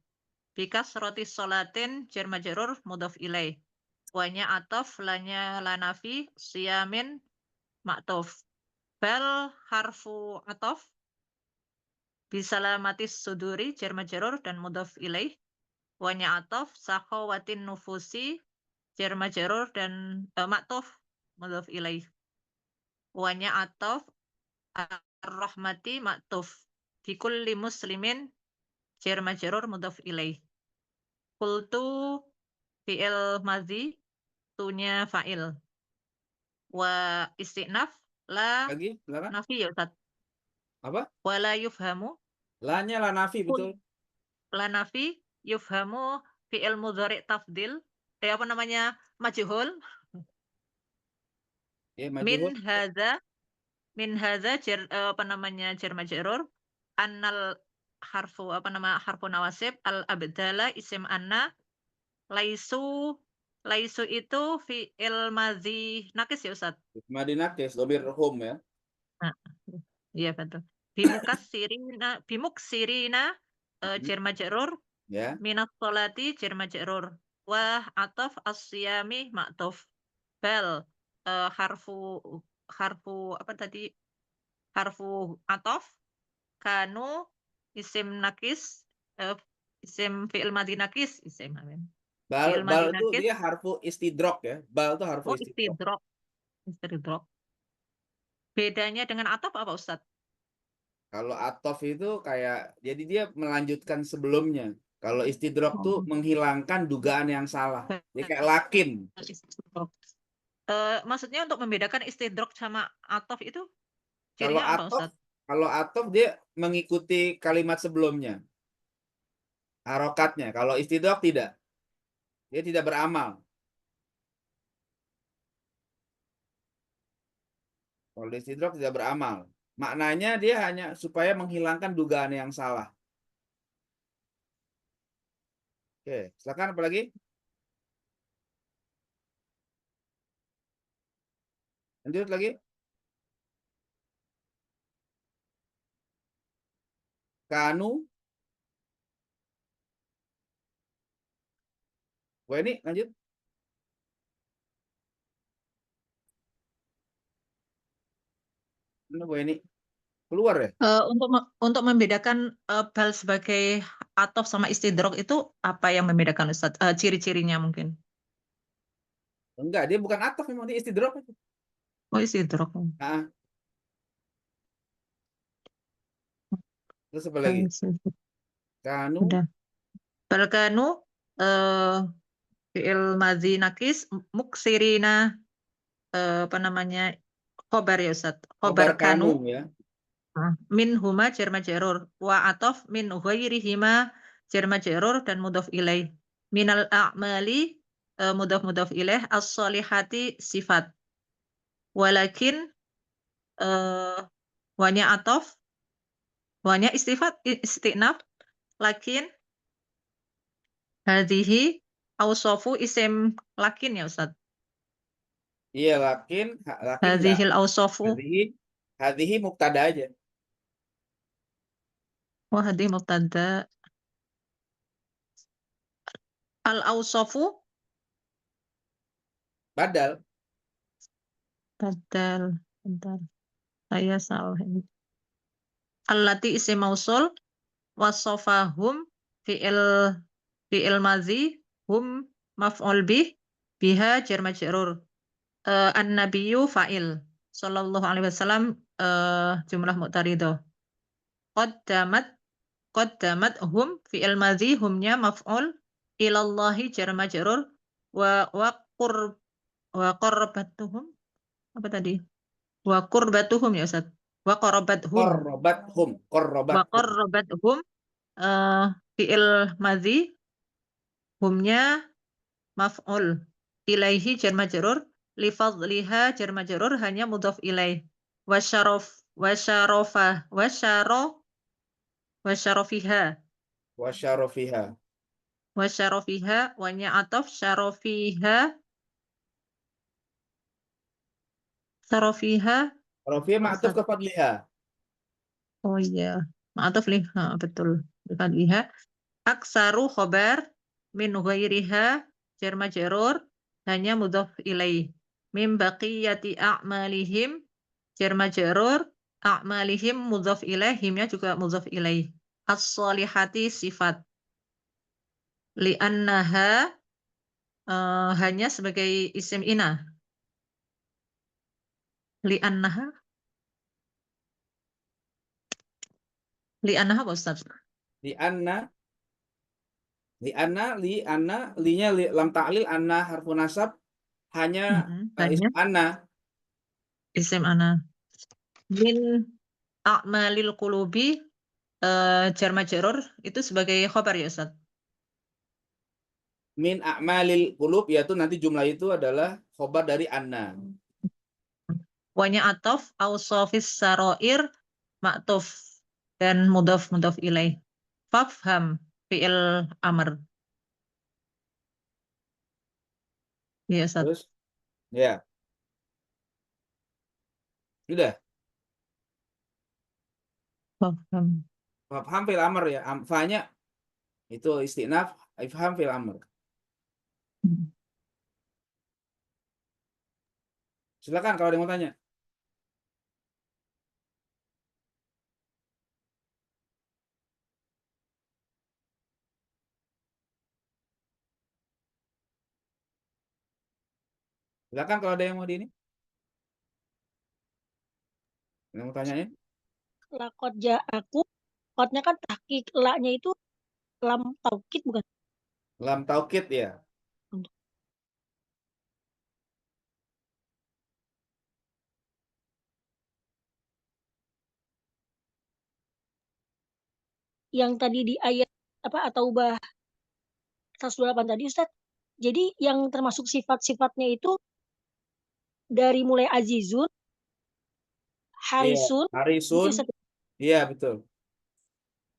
bi kasrati sholatin jar majrur mudhaf ilaih, wanya ataf, lanya la nafi, siyamin ma'tuf, bal harfu ataf, bisalamatis suduri jar majrur dan mudhaf ilaih, wanya ataf, sakhawatin nufusi jar majrur dan ma'tuf mudhaf ilaih, wanya ataf, ar-rahmati ma'tuf, bi kulli muslimin jar majrur mudhaf ilaih. Qultu fi'il madhi, tunya fa'il. Wa istinaf la Lagi, silakan. nafi ya Ustaz. Apa? Wala yufhamu, La-nya la nafi, betul. la nafi, yufhamu fi'il mudhari tafdil, apa namanya, majhul, Ya, min majhul. hadza jar apa namanya, jar majrur, annal harfu apa nama, harfu nawasib, al abdala isim anna, laisu itu fi'il madhi nakis ya Ustaz. Madinakis, domir hum ya. Nah, iya betul. Bimuksirina jar majrur, Ya. minas sholati jar majrur, wa ataf as-siyami ma'tuf, bal harfu apa tadi, harfu ataf, kanu isim nakis, isim fi'il madhi nakis, isim amin. Fi'il Bal madhi itu nakis. dia harfu istidrok ya. Bal itu harfu Oh, istidrok. istidrok. Bedanya dengan ataf apa Ustaz? Kalau atof itu kayak, jadi dia melanjutkan sebelumnya. Kalau istidrok tuh menghilangkan dugaan yang salah. Dia kayak lakin. Maksudnya untuk membedakan istidrok sama ataf itu Kalau cirinya apa atof, Ustaz? Kalau atof dia mengikuti kalimat sebelumnya, harokatnya. Kalau istidrak tidak, dia tidak beramal. Kalau istidrak tidak beramal. Maknanya dia hanya supaya menghilangkan dugaan yang salah. Oke, silakan apa lagi? Lanjut lagi. Kanu. Wah ini lanjut. Ini wah ini keluar ya. Untuk membedakan bal sebagai atof sama istidrok itu apa yang membedakan Ustadz? Ciri-cirinya mungkin. Enggak, dia bukan atof, memang dia istidrak. Oh, istidrok. Nah, terus apa lagi? Kanu. Udah. Balkanu fi'il madzi nakis muksirina apa namanya? Khobar ya Ustaz. Khobar Khobar kanu kanu ya. min huma jar majrur wa atof min ghairihima jar majrur dan mudhof ilaih. Minal a'mali mudhof ilaih as-solihati sifat. Walakin wanya atof wanya istinaf lakin hadhihi ausofu isim lakin ya Ustaz. Iya, lakin enggak. Hadhil ausofu Hadhihi mubtada aja. wa hadhi mubtada. Al ausofu Badal. badal. Bentar. Saya salah ini. Allati isim mausul wasofahum fi'il fi'il madzi hum maf'ul bih biha jar majrur. An-nabiyyu fa'il sallallahu alaihi wasallam jumlah mu'taridah. Qaddamat qaddamat hum fi'il madzi humnya maf'ul ilallahi jar majrur wa qur wa qarbatuhum apa tadi? Wa qurbatuhum ya Ustaz. Wa qarabathum. Qarrabathum. Wa Qarrabathum. qarabathum fi'il madzi humnya maf'ul ilaihi jar majrur li fadliha jar majrur hanya mudhaf ilaih wasyarof wasyarofah wasyarofiha Wa syarafiha. wasyarofiha wanya atof syarofiha syarofiha Rafi'a ma'tuf Ustaz. ke fadliha. Oh iya atof liha betul liha aksaru khobar min ghairiha jar majrur hanya mudhaf ilaih mim baqiyati a'malihim jar majrur a'malihim mudhaf ilaih himnya juga mudhaf ilaih as-solihati sifat li'annaha hanya sebagai isim ina li'annaha li'annaha apa Ustaz? Li anna. Linya lam ta'lil, anna harfu nasab, hanya Hanya isim anna. isim ana min a'malil qulubi jar majrur itu sebagai khobar ya Ustaz? Min a'malil qulub, yaitu nanti jumlah itu adalah khobar dari anna. Wanya atof ausofis saroir ma'tuf dan mudhaf ilaih. Fafham fi'il amr. Ya, Ustaz. Terus ya sudah. Fafham. Faham fil amr ya. Fanya itu istinaf, ifham fil amr. Silakan kalau ada yang mau tanya. Silakan kalau ada yang mau di ini. Yang mau tanyain? Lakot ja'aku, kotnya kan tahqiq, la-nya itu lam taukid bukan? Lam taukid ya. yang tadi di ayat At-Taubah 128 tadi Ustaz. Jadi yang termasuk sifat-sifatnya itu dari mulai azizun, Iya, harisun, gitu harisun. Ustaz. Iya, betul.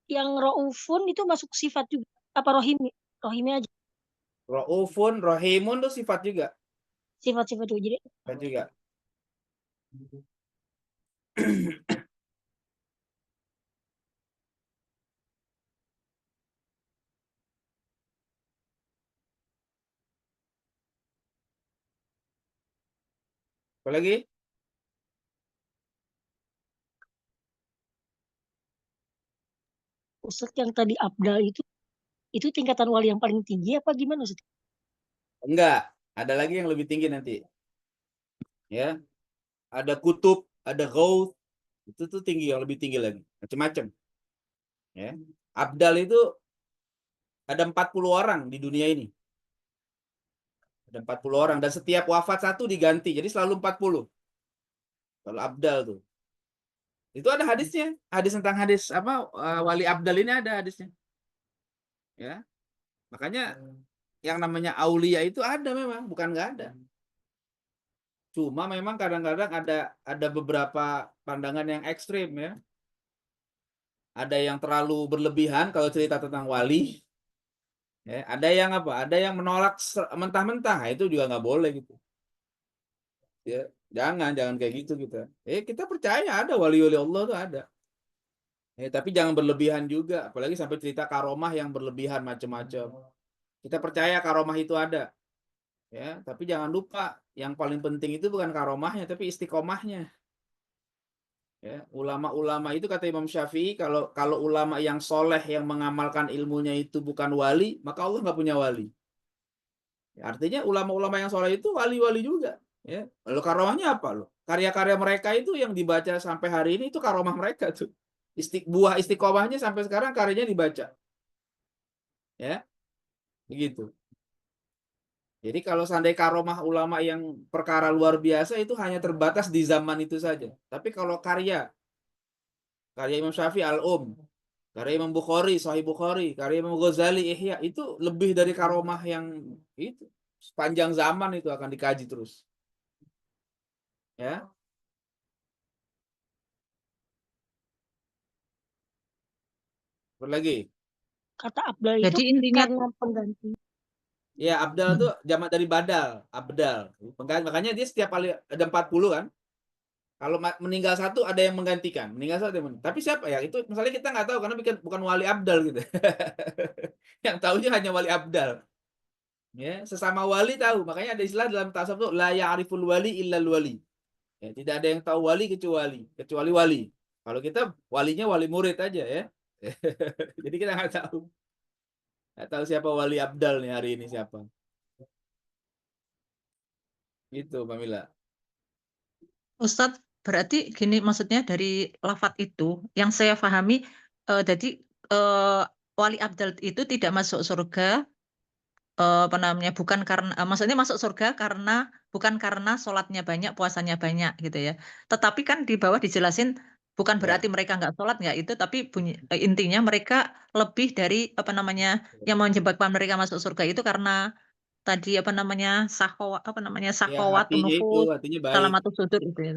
Yang raufun itu masuk sifat juga. Apa rohimnya aja Raufun, rahimun tuh sifat juga. sifat-sifat juga. Jadi Sifat juga. Apa lagi? Ustaz yang tadi Abdal itu tingkatan wali yang paling tinggi apa gimana Ustaz? Enggak, ada lagi yang lebih tinggi nanti. Ya, ada kutub, ada ghaus, itu tuh tinggi, yang lebih tinggi lagi. Macam-macam. Ya. Abdal itu ada 40 orang di dunia ini. Ada 40 orang dan setiap wafat satu diganti. Jadi selalu 40. Kalau Abdal tuh. Itu ada hadisnya. Hadis tentang hadis apa wali Abdal ini ada hadisnya. Ya. Makanya yang namanya aulia itu ada memang, bukan nggak ada. Cuma memang kadang-kadang ada beberapa pandangan yang ekstrim ya. Ada yang terlalu berlebihan kalau cerita tentang wali. Ya, ada yang apa? Ada yang menolak mentah-mentah. Nah, itu juga nggak boleh gitu. Ya, jangan kayak gitu kita. Kita percaya ada wali-wali Allah tuh ada. Tapi jangan berlebihan juga, apalagi sampai cerita karomah yang berlebihan macam-macam. Kita percaya karomah itu ada. Ya, tapi jangan lupa yang paling penting itu bukan karomahnya tapi istiqomahnya. Ya, ulama-ulama itu kata Imam Syafi'i kalau ulama yang soleh yang mengamalkan ilmunya itu bukan wali, maka Allah nggak punya wali. Ya, artinya ulama-ulama yang soleh itu wali-wali juga. Ya, lalu karomahnya apa loh? Karya-karya mereka itu yang dibaca sampai hari ini itu karomah mereka tuh. Buah istiqomahnya sampai sekarang karyanya dibaca. Ya, begitu. Jadi kalau seandainya karomah ulama yang perkara luar biasa itu hanya terbatas di zaman itu saja. Tapi kalau karya Imam Syafi'i karya Imam Bukhari, Sahih Bukhari, karya Imam Ghazali, Ihya, itu lebih dari karomah yang itu. Sepanjang zaman itu akan dikaji terus. Ya. Apa lagi? Kata Abdal itu Jadi intinya karena pengganti. Ya, Abdal itu jamak dari badal, Abdal. Makanya dia setiap kali ada 40 kan. Kalau meninggal satu ada yang menggantikan. Meninggal satu ada yang Tapi siapa ya? Itu misalnya kita nggak tahu karena bukan wali Abdal gitu. Yang tahunya hanya wali Abdal. Ya, sesama wali tahu. Makanya ada istilah dalam tasawuf itu la ya'riful wali illal wali. Ya, tidak ada yang tahu wali kecuali wali. Kalau kita walinya wali murid aja ya. Jadi kita nggak tahu. Nggak tahu siapa wali Abdal nih hari ini siapa. Gitu, Pamila. Ustadz, berarti gini maksudnya dari lafat itu yang saya pahami, jadi wali abdal itu tidak masuk surga, apa namanya, bukan karena, maksudnya masuk surga bukan karena sholatnya banyak, puasanya banyak gitu ya. Tetapi kan di bawah dijelasin bukan Ya, berarti mereka nggak sholat nggak itu, tapi intinya mereka lebih dari apa namanya yang menyebabkan mereka masuk surga itu karena tadi apa namanya ya sakowat nufus hatinya baik. salamatus sudur itu ya.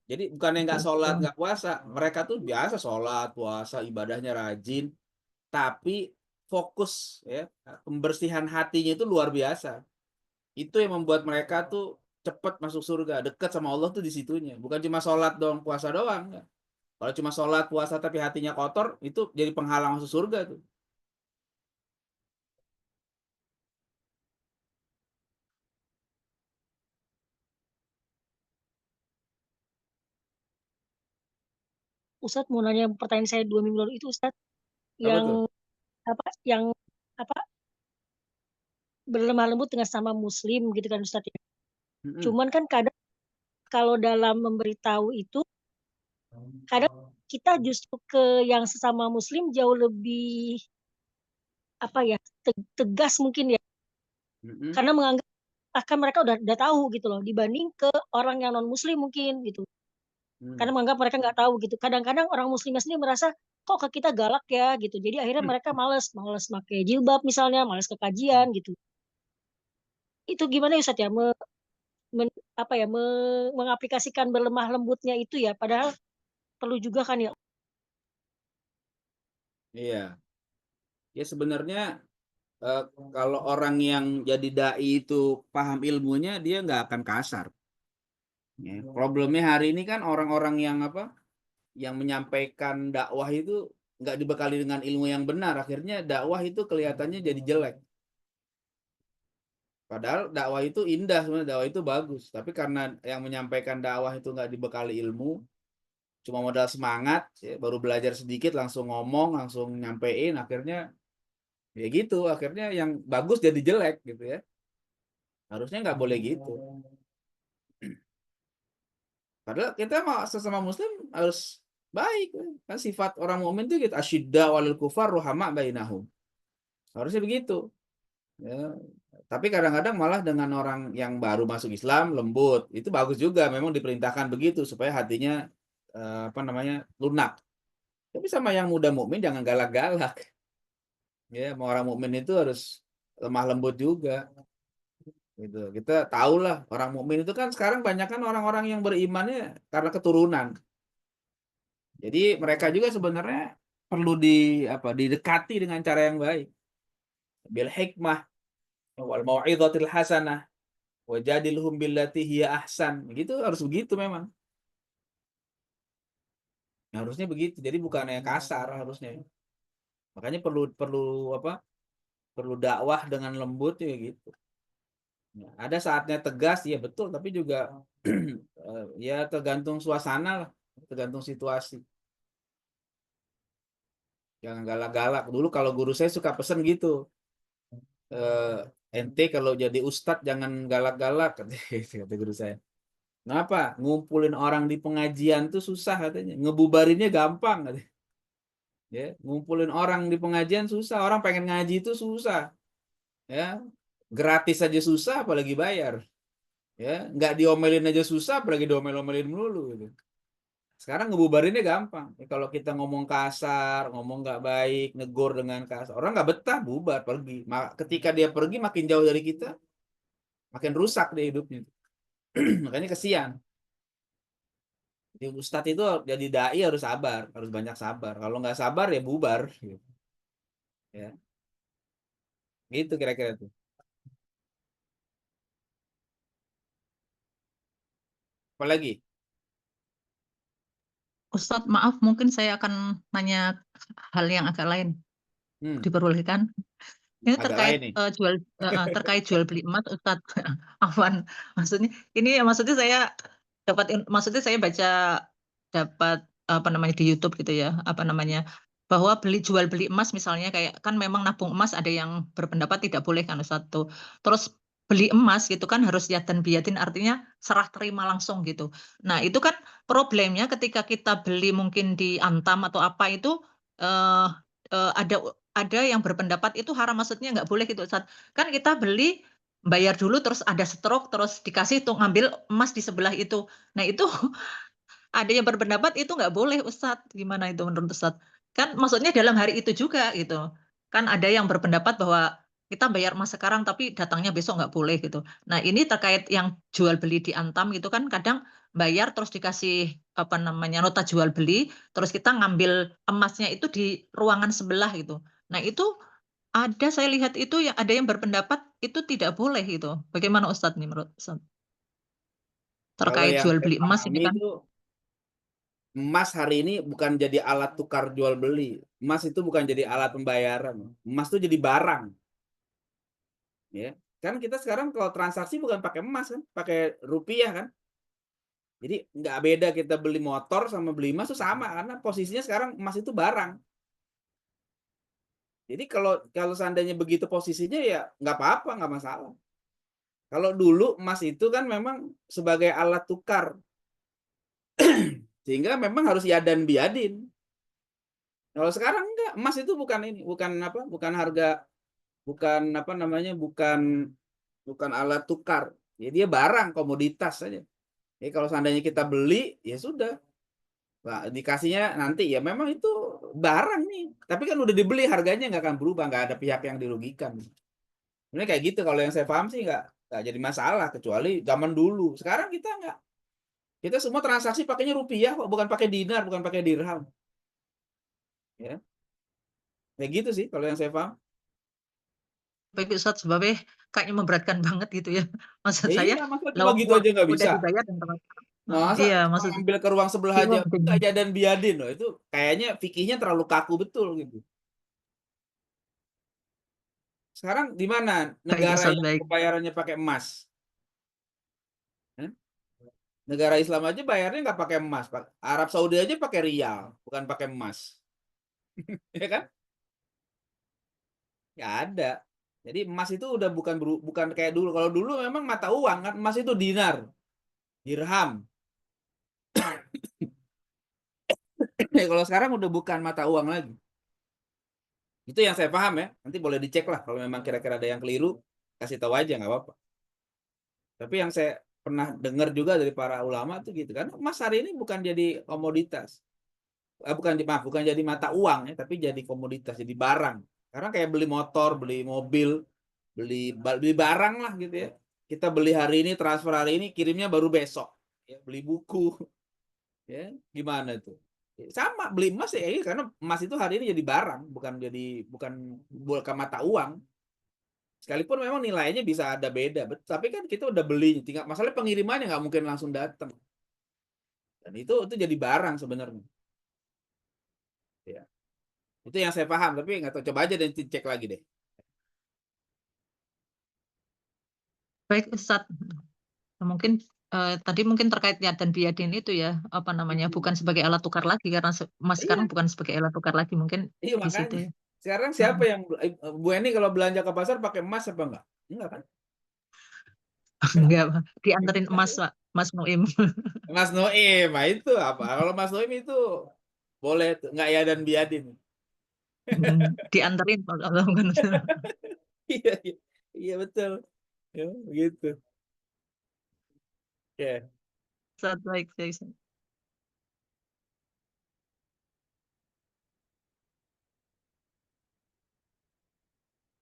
Jadi bukannya nggak Gitu. sholat, nggak puasa. Mereka tuh biasa sholat, puasa, ibadahnya rajin. Tapi fokus ya, pembersihan hatinya itu luar biasa. Itu yang membuat mereka tuh cepat masuk surga, dekat sama Allah tuh di situnya. Bukan cuma sholat doang, puasa doang. Ya. Kalau cuma sholat, puasa tapi hatinya kotor, itu jadi penghalang masuk surga tuh. Ustadz mau nanya pertanyaan saya 2 minggu lalu itu Ustadz Apa tuh? yang apa berlemah lembut dengan sama Muslim gitu kan Ustadz ya. Mm-mm. Cuman kan kadang kalau dalam memberitahu itu kadang kita justru ke yang sesama Muslim jauh lebih tegas mungkin ya Mm-mm. karena menganggap akan mereka udah tahu gitu loh dibanding ke orang yang non Muslim mungkin gitu. Mm. Karena menganggap mereka nggak tahu gitu. Kadang-kadang orang Muslimnya sendiri merasa kok ke kita galak ya gitu. Jadi akhirnya mereka males pakai jilbab misalnya, males ke kajian gitu. Itu gimana ya Ustaz ya apa ya mengaplikasikan berlemah lembutnya itu ya, padahal perlu juga kan ya. Iya. Ya sebenarnya kalau orang yang jadi dai itu paham ilmunya, dia nggak akan kasar. Ya, problemnya hari ini kan orang-orang yang yang menyampaikan dakwah itu nggak dibekali dengan ilmu yang benar, akhirnya dakwah itu kelihatannya jadi jelek. Padahal dakwah itu indah, sebenarnya dakwah itu bagus, tapi karena yang menyampaikan dakwah itu nggak dibekali ilmu, cuma modal semangat, ya, baru belajar sedikit langsung ngomong, langsung nyampein, akhirnya ya gitu, akhirnya yang bagus jadi jelek gitu ya. Harusnya nggak boleh gitu. Padahal kita sesama muslim harus baik. Kan sifat orang mukmin itu gitu, asyidda walil kufar ruhama bainahum. Harusnya begitu. Ya. Tapi kadang-kadang malah dengan orang yang baru masuk Islam lembut. Itu bagus juga, memang diperintahkan begitu supaya hatinya lunak. Tapi sama yang muda mukmin jangan galak-galak. Ya, mau orang mukmin itu harus lemah lembut juga. Gitu. Kita tahulah orang mukmin itu kan sekarang banyak kan orang-orang yang berimannya karena keturunan. Jadi mereka juga sebenarnya perlu didekati dengan cara yang baik. Bil hikmah wal mau'izatil hasanah wajadilhum billati hiya ahsan. Gitu harus begitu memang. Harusnya begitu. Jadi bukannya kasar harusnya. Makanya perlu dakwah dengan lembut ya gitu. Ya, ada saatnya tegas ya betul, tapi juga ya tergantung suasana lah, tergantung situasi. Jangan galak-galak. Dulu kalau guru saya suka pesen gitu. Ente kalau jadi ustadz jangan galak-galak, kata guru saya. Kenapa? Ngumpulin orang di pengajian tuh susah katanya. Ngebubarinnya gampang katanya. Ya, ngumpulin orang di pengajian susah. Orang pengen ngaji itu susah. Ya, gratis aja susah, apalagi bayar. Ya, nggak diomelin aja susah, apalagi diomel-omelin melulu gitu. Sekarang ngebubarinnya gampang. Ya, kalau kita ngomong kasar, ngomong nggak baik, negur dengan kasar, orang nggak betah, bubar, pergi. Ketika dia pergi makin jauh dari kita, makin rusak dia hidupnya. Makanya kesian. Jadi ustadz itu jadi dai harus sabar, harus banyak sabar. Kalau nggak sabar ya bubar. Gitu. Ya, gitu kira-kira tuh. Apalagi? Ustadz, maaf, mungkin saya akan nanya hal yang agak lain. Diperbolehkan? Ini Agak lain nih. terkait jual beli emas, Ustadz. Afwan. Maksudnya saya dapat di YouTube gitu ya, bahwa jual beli emas misalnya kayak kan memang nabung emas ada yang berpendapat tidak boleh kan Ustadz tuh. Terus beli emas gitu kan harus yadan biyadin, artinya serah terima langsung gitu. Nah, itu kan problemnya ketika kita beli mungkin di Antam atau apa itu eh ada yang berpendapat itu haram, maksudnya nggak boleh gitu Ustadz. Kan kita beli bayar dulu terus ada stroke terus dikasih tuh ngambil emas di sebelah itu. Nah, itu ada yang berpendapat itu nggak boleh Ustadz. Gimana itu menurut Ustadz? Kan maksudnya dalam hari itu juga gitu. Kan ada yang berpendapat bahwa kita bayar emas sekarang tapi datangnya besok nggak boleh gitu. Nah, ini terkait yang jual beli di Antam gitu kan kadang bayar terus dikasih nota jual beli terus kita ngambil emasnya itu di ruangan sebelah gitu. Nah, itu saya lihat itu yang ada yang berpendapat itu tidak boleh gitu. Bagaimana Ustadz nih menurut Ustadz? Kalau Terkait yang jual saya beli emas ini pahami kan. itu emas hari ini bukan jadi alat tukar jual beli. Emas itu bukan jadi alat pembayaran. Emas itu jadi barang. Ya. Kan kita sekarang kalau transaksi bukan pakai emas kan, pakai rupiah kan. Jadi nggak beda kita beli motor sama beli emas itu sama karena posisinya sekarang emas itu barang. Jadi kalau seandainya begitu posisinya ya nggak apa-apa, nggak masalah. Kalau dulu emas itu kan memang sebagai alat tukar, sehingga memang harus yadan biadin. Kalau sekarang enggak, emas itu bukan harga, bukan alat tukar. Ya dia barang, komoditas saja. Jadi kalau seandainya kita beli, ya sudah. Nah, dikasihnya nanti ya memang itu barang nih, tapi kan udah dibeli, harganya nggak akan berubah, nggak ada pihak yang dirugikan. Ini kayak gitu, kalau yang saya paham sih nggak jadi masalah, kecuali zaman dulu. Sekarang kita nggak, kita semua transaksi pakainya rupiah kok, bukan pakai dinar, bukan pakai dirham. Ya, kayak gitu sih kalau yang saya paham. Baik Ustadz, sebabnya kayaknya memberatkan banget gitu ya. Maksud saya, Iya, masa lah cuma gitu uang aja nggak udah bisa. dibayar dan teman. Masa Iya, cuma maksudnya ambil ke ruang sebelah aja, bingung nggak jadinya. dan biadin loh, itu kayaknya fikihnya terlalu kaku betul gitu. Sekarang di mana Baik negara Ustadz, yang baik. pembayarannya pakai emas? Hah? Negara Islam aja bayarnya nggak pakai emas, Pak. Arab Saudi aja pakai rial, bukan pakai emas. Ya kan? Nggak ada. Jadi emas itu udah bukan kayak dulu. Kalau dulu memang mata uang kan, emas itu dinar, dirham. Kalau sekarang udah bukan mata uang lagi. Itu yang saya paham ya. Nanti boleh dicek lah kalau memang kira-kira ada yang keliru, kasih tahu aja nggak apa-apa. Tapi yang saya pernah dengar juga dari para ulama tuh gitu kan, emas hari ini bukan jadi komoditas. Bukan jadi mata uang ya, tapi jadi komoditas, jadi barang. Karena kayak beli motor, beli mobil, beli barang lah gitu ya. Kita beli hari ini, transfer hari ini, kirimnya baru besok. Ya, beli buku, ya gimana tuh? Sama beli emas ya, karena emas itu hari ini jadi barang, bukan mata uang. Sekalipun memang nilainya bisa ada beda, tapi kan kita udah beli, tinggal masalah pengirimannya nggak mungkin langsung datang. Dan itu jadi barang sebenarnya. Ya. Itu yang saya paham, tapi nggak tahu, coba aja dan cek lagi deh. Baik Ustadz, mungkin tadi mungkin terkait yad dan biadin itu ya, apa namanya, bukan sebagai alat tukar lagi karena emas sekarang Iya, bukan sebagai alat tukar lagi, mungkin iya di situ makanya. ya. Sekarang siapa yang Bu Eni kalau belanja ke pasar pakai emas apa enggak? Enggak kan? Enggak, Pak. Dianterin emas, Pak. Mas Noim. Mas Noim, nah itu apa? Kalau Mas Noim itu boleh tuh, nggak ya dan biadin. Dianterin Pak, kalau bukan. Iya, iya, iya betul. Ya, begitu. Oke. Ustadz, baik, baik.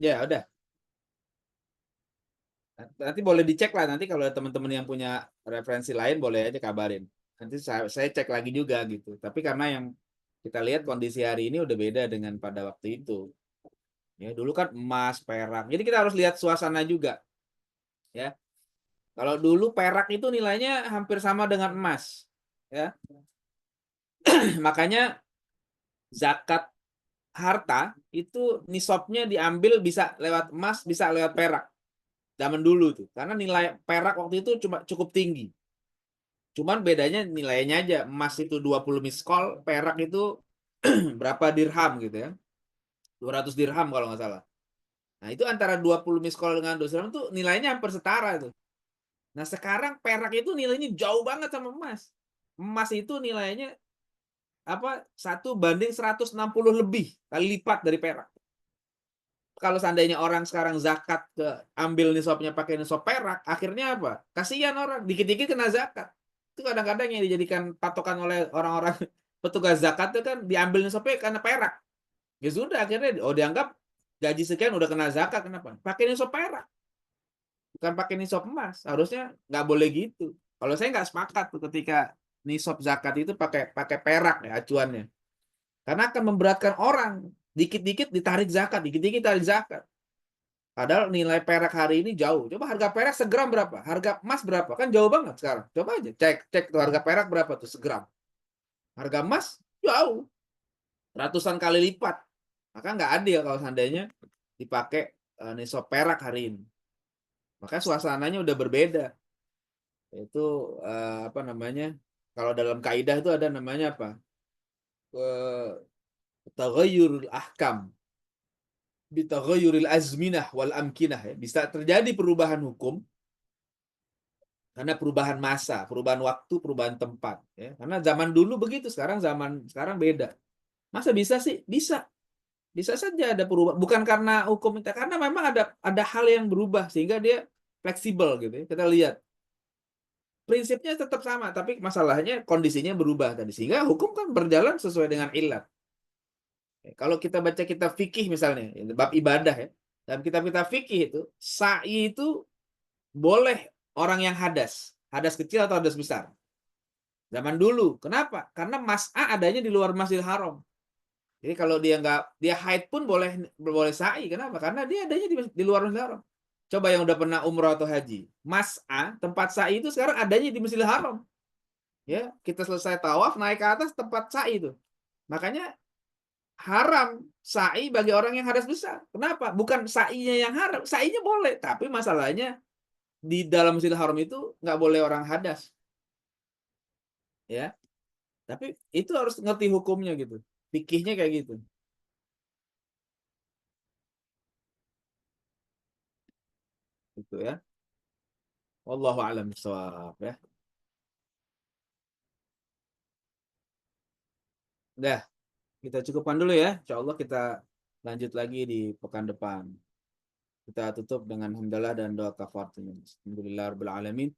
Ya, udah. Nanti boleh dicek lah, nanti kalau teman-teman yang punya referensi lain boleh aja kabarin. Nanti saya cek lagi juga gitu. Tapi karena yang kita lihat kondisi hari ini udah beda dengan pada waktu itu. Ya, dulu kan emas, perak. Jadi kita harus lihat suasana juga, ya. Kalau dulu perak itu nilainya hampir sama dengan emas, ya. Makanya zakat harta itu nisabnya diambil bisa lewat emas, bisa lewat perak. Zaman dulu tuh. Karena nilai perak waktu itu cuma cukup tinggi. Cuman bedanya nilainya aja. Emas itu 20 miskol, perak itu berapa dirham gitu ya. 200 dirham kalau nggak salah. Nah, itu antara 20 miskol dengan 200 dirham itu nilainya hampir setara itu. Nah, sekarang perak itu nilainya jauh banget sama emas. Emas itu nilainya apa? 1 banding 160 lebih kali lipat dari perak. Kalau seandainya orang sekarang zakat ambil nisabnya pakai nisab perak, akhirnya apa? Kasihan orang, dikit-dikit kena zakat. Itu kadang-kadang yang dijadikan patokan oleh orang-orang petugas zakat itu kan diambil nisabnya karena perak. Ya sudah, akhirnya dianggap gaji sekian udah kena zakat, kenapa? Pakai nisab perak, bukan pakai nisab emas. Harusnya nggak boleh gitu. Kalau saya nggak sepakat tuh ketika nisab zakat itu pakai perak ya acuannya. Karena akan memberatkan orang. Dikit-dikit ditarik zakat, dikit-dikit tarik zakat. Padahal nilai perak hari ini jauh. Coba harga perak segram berapa? Harga emas berapa? Kan jauh banget sekarang. Coba aja cek tuh harga perak berapa tuh segram. Harga emas jauh. Ratusan kali lipat. Maka nggak adil kalau seandainya dipakai nisab perak hari ini. Maka suasananya udah berbeda. Itu apa namanya? Kalau dalam kaidah itu ada namanya apa? Taghayyurul ahkam bitaghayyuril azminah wal amkinah, ya. Bisa terjadi perubahan hukum karena perubahan masa, perubahan waktu, perubahan tempat, ya. Karena zaman dulu begitu, sekarang beda. Masa bisa sih? Bisa. Bisa saja ada perubahan, bukan karena hukum kita, karena memang ada hal yang berubah sehingga dia fleksibel gitu ya. Kita lihat prinsipnya tetap sama, tapi masalahnya kondisinya berubah tadi, sehingga hukum kan berjalan sesuai dengan ilat. Kalau kita baca kitab fikih misalnya, bab ibadah ya, dalam kitab-kitab fikih itu, sa'i itu boleh orang yang hadas kecil atau hadas besar. Zaman dulu, kenapa? Karena mas'a adanya di luar Masjidil Haram. Jadi kalau dia haid pun boleh sa'i. Kenapa? Karena dia adanya di luar Masjidil Haram. Coba yang udah pernah umrah atau haji, mas'a tempat sa'i itu sekarang adanya di Masjidil Haram. Ya, kita selesai tawaf naik ke atas tempat sa'i itu. Makanya haram sa'i bagi orang yang hadas besar. Kenapa? Bukan sa'inya yang haram, sa'inya boleh, tapi masalahnya di dalam Masjidil Haram itu nggak boleh orang hadas. Ya. Tapi itu harus ngerti hukumnya gitu. Fikihnya kayak gitu. Gitu ya. Wallahu a'lam bishawab ya. Udah, kita cukupkan dulu ya. Insyaallah kita lanjut lagi di pekan depan. Kita tutup dengan hamdalah dan doa kafaratul majelis. Alhamdulillahirabbil alamin.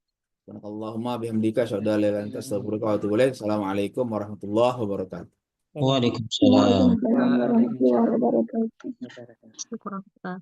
Subhanakallahumma bihamdika asyhadu an la ilaha illa anta astaghfiruka wa atubu ilaik. Assalamualaikum warahmatullahi wabarakatuh. Waalaikumsalam. Waalaikumsalam warahmatullahi wabarakatuh. Syukur kita.